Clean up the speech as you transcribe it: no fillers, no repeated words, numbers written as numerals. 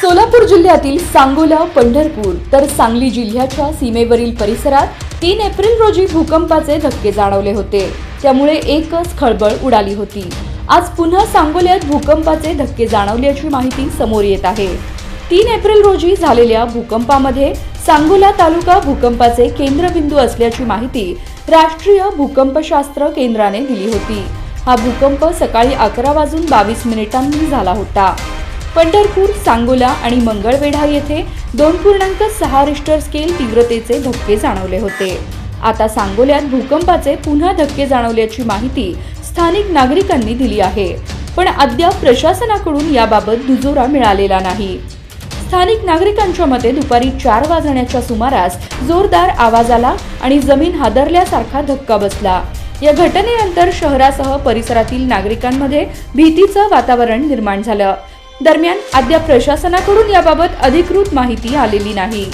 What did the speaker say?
सोलापूर जिल्ह्यातील सांगोला, पंढरपूर तर सांगली जिल्ह्याच्या सीमेवरील परिसरात 3 एप्रिल रोजी भूकंपाचे धक्के जाणवले होते। त्यामुळे एकच खळबळ उडाली होती। आज पुन्हा सांगोल्यात भूकंपाचे धक्के जाणवल्याची माहिती समोर येत आहे। 3 एप्रिल रोजी झालेल्या भूकंपामध्ये सांगोला तालुका भूकंपाचे केंद्रबिंदू असल्याची माहिती राष्ट्रीय भूकंपशास्त्र केंद्राने दिली होती। हा भूकंप सकाळी 11:22 झाला होता। पंढरपूर, सांगोला आणि मंगळवेढा येथे 2.6 रिश्टर स्केल तीव्रतेचे धक्के जाणवले होते। आता सांगोल्यात भूकंपाचे पुन्हा धक्के जाणवल्याची माहिती स्थानिक नागरिकांनी दिली आहे, पण अद्याप प्रशासनाकडून याबाबत दुजोरा मिळालेला नाही। स्थानिक नागरिकांच्या मते दुपारी 4 वाजण्याच्या सुमारास जोरदार आवाज आला आणि जमीन हादरल्यासारखा धक्का बसला। या घटनेनंतर शहरासह परिसरातील नागरिकांमध्ये भीतीचं वातावरण निर्माण झालं। दरम्यान अद्याप प्रशासनाकडून याबाबत अधिकृत माहिती आलेली नाही।